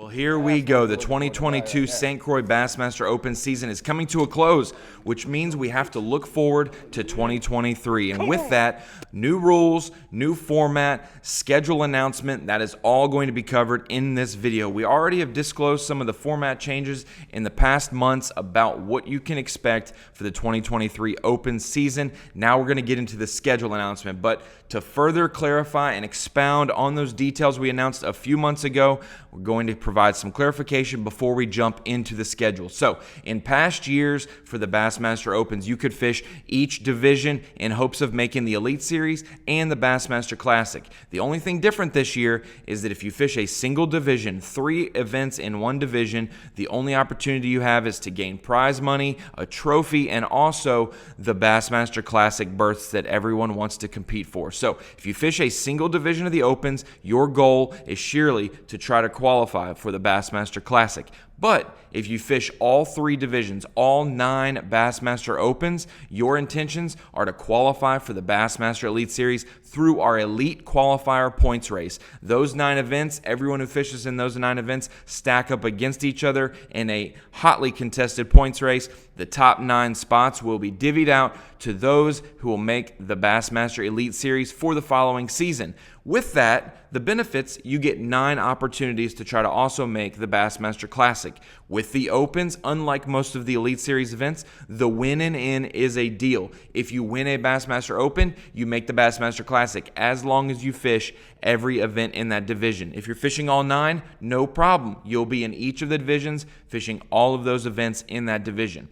Well, here we go. The 2022 St. Croix Bassmaster Opens season is coming to a close, which means we have to look forward to 2023. And with that, new rules, new format, schedule announcement, that is all going to be covered in this video. We already have disclosed some of the format changes in the past months about what you can expect for the 2023 Open season. Now we're going to get into the schedule announcement, but to further clarify and expound on those details we announced a few months ago, we're going to provide some clarification before we jump into the schedule. So, in past years for the Bassmaster Opens, you could fish each division in hopes of making the Elite Series and the Bassmaster Classic. The only thing different this year is that if you fish a single division, 3 events in one division, the only opportunity you have is to gain prize money, a trophy, and also the Bassmaster Classic berths that everyone wants to compete for. So, if you fish a single division of the Opens, your goal is surely to try to qualify for the Bassmaster Classic. But if you fish all 3 divisions, all 9 Bassmaster Opens, your intentions are to qualify for the Bassmaster Elite Series through our Elite Qualifier points race. Those 9 events, everyone who fishes in those 9 events stack up against each other in a hotly contested points race. The top 9 spots will be divvied out to those who will make the Bassmaster Elite Series for the following season. With that, the benefits, you get 9 opportunities to try to also make the Bassmaster Classic. With the Opens, unlike most of the Elite Series events, the win and in is a deal. If you win a Bassmaster Open, you make the Bassmaster Classic as long as you fish every event in that division. If you're fishing all 9, no problem. You'll be in each of the divisions fishing all of those events in that division.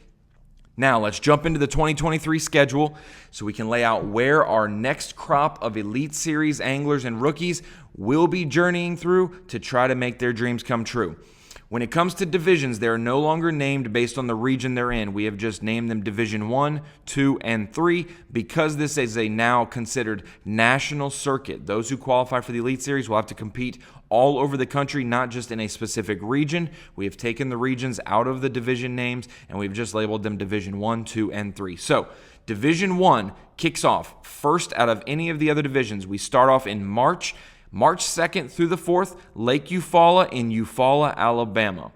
Now, let's jump into the 2023 schedule so we can lay out where our next crop of Elite Series anglers and rookies will be journeying through to try to make their dreams come true. When it comes to divisions, they are no longer named based on the region they're in. We have just named them Division 1, 2, and 3 because this is a now considered national circuit. Those who qualify for the Elite Series will have to compete all over the country, not just in a specific region. We have taken the regions out of the division names, and we've just labeled them Division 1, 2, and 3. So, Division 1 kicks off first out of any of the other divisions. We start off in March 2nd through the 4th, Lake Eufaula in Eufaula, Alabama.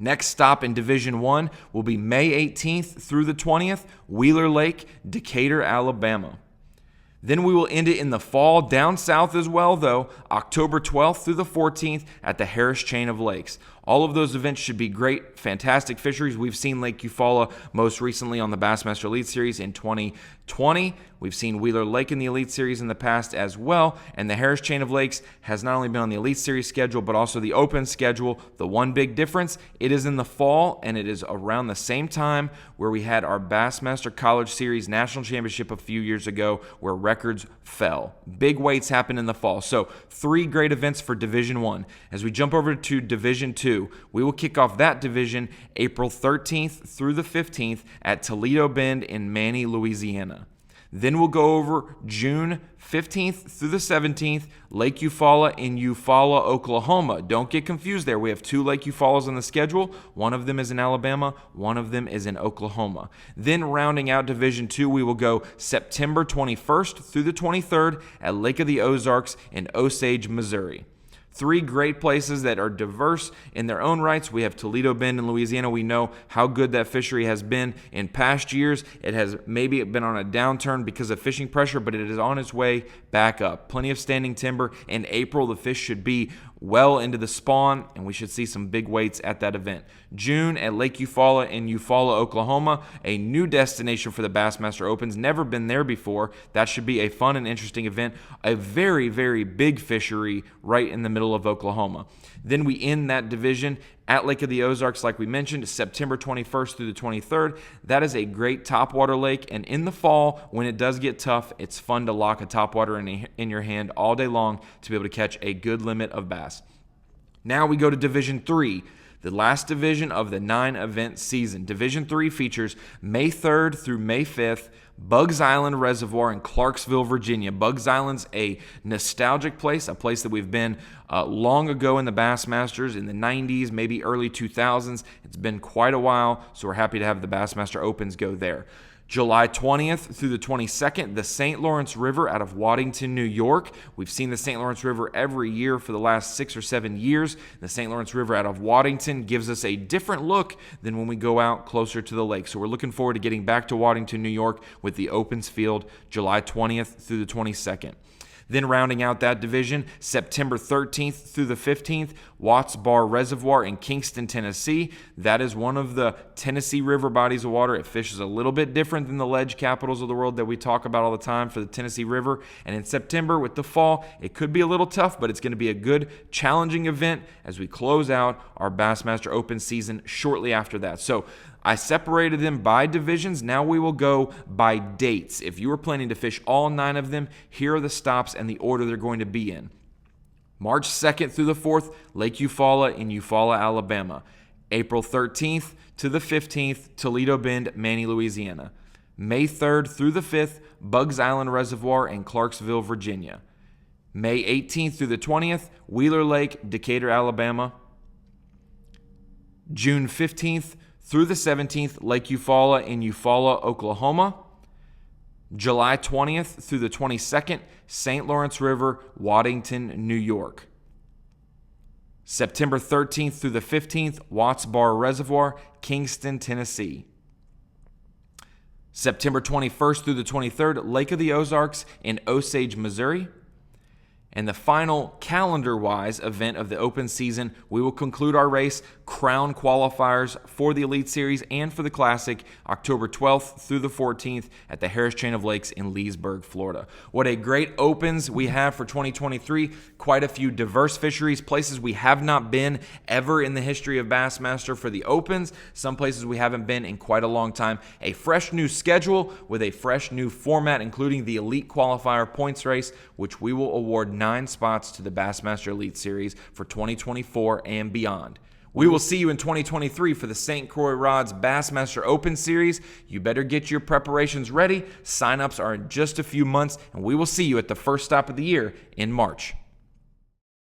Next stop in Division 1 will be May 18th through the 20th, Wheeler Lake, Decatur, Alabama. Then we will end it in the fall, down south as well, though, October 12th through the 14th at the Harris Chain of Lakes. All of those events should be great, fantastic fisheries. We've seen Lake Eufaula most recently on the Bassmaster Elite Series in 2020. We've seen Wheeler Lake in the Elite Series in the past as well. And the Harris Chain of Lakes has not only been on the Elite Series schedule, but also the Open schedule. The one big difference, it is in the fall, and it is around the same time where we had our Bassmaster College Series National Championship a few years ago, where records fell. Big weights happen in the fall. So 3 great events for Division 1. As we jump over to Division 2, we will kick off that division April 13th through the 15th at Toledo Bend in Manny, Louisiana. Then we'll go over June 15th through the 17th, Lake Eufaula in Eufaula, Oklahoma. Don't get confused there. We have 2 Lake Eufaulas on the schedule. One of them is in Alabama. One of them is in Oklahoma. Then rounding out Division 2, we will go September 21st through the 23rd at Lake of the Ozarks in Osage, Missouri. 3 great places that are diverse in their own rights. We have Toledo Bend in Louisiana. We know how good that fishery has been in past years. It has maybe been on a downturn because of fishing pressure, but it is on its way back up. Plenty of standing timber. In April, the fish should be well into the spawn, and we should see some big weights at that event. June at Lake Eufaula in Eufaula, Oklahoma, a new destination for the Bassmaster Opens. Never been there before. That should be a fun and interesting event. A very, very big fishery right in the middle of Oklahoma. Then we end that division at Lake of the Ozarks, like we mentioned, September 21st through the 23rd. That is a great topwater lake, and in the fall, when it does get tough, it's fun to lock a topwater in your hand all day long to be able to catch a good limit of bass. Now we go to Division 3, the last division of the 9-event season. Division 3 features May 3rd through May 5th, Bugs Island Reservoir in Clarksville, Virginia. Bugs Island's a nostalgic place, a place that we've been long ago in the Bassmasters in the 90s, maybe early 2000s. It's been quite a while, so we're happy to have the Bassmaster Opens go there. July 20th through the 22nd, the St. Lawrence River out of Waddington, New York. We've seen the St. Lawrence River every year for the last 6 or 7 years. The St. Lawrence River out of Waddington gives us a different look than when we go out closer to the lake. So we're looking forward to getting back to Waddington, New York with the Opens field July 20th through the 22nd. Then rounding out that division, September 13th through the 15th, Watts Bar Reservoir in Kingston, Tennessee. That is one of the Tennessee River bodies of water. It fishes a little bit different than the ledge capitals of the world that we talk about all the time for the Tennessee River. And in September with the fall, it could be a little tough, but it's going to be a good, challenging event as we close out our Bassmaster Open season shortly after that. So I separated them by divisions. Now we will go by dates. If you are planning to fish all 9 of them, here are the stops and the order they're going to be in. March 2nd through the 4th, Lake Eufaula in Eufaula, Alabama. April 13th to the 15th, Toledo Bend, Manny, Louisiana. May 3rd through the 5th, Bugs Island Reservoir in Clarksville, Virginia. May 18th through the 20th, Wheeler Lake, Decatur, Alabama. June 15th through the 17th, Lake Eufaula in Eufaula, Oklahoma. July 20th through the 22nd, St. Lawrence River, Waddington, New York. September 13th through the 15th, Watts Bar Reservoir, Kingston, Tennessee. September 21st through the 23rd, Lake of the Ozarks in Osage, Missouri. And the final calendar-wise event of the Open season, we will conclude our race, crown qualifiers for the Elite Series and for the Classic, October 12th through the 14th at the Harris Chain of Lakes in Leesburg, Florida. What a great Opens we have for 2023. Quite a few diverse fisheries, places we have not been ever in the history of Bassmaster for the Opens, some places we haven't been in quite a long time. A fresh new schedule with a fresh new format, including the Elite Qualifier points race, which we will award 9 spots to the Bassmaster Elite Series for 2024 and beyond. We will see you in 2023 for the St. Croix Rods Bassmaster Open Series. You better get your preparations ready. Sign-ups are in just a few months, and we will see you at the first stop of the year in March.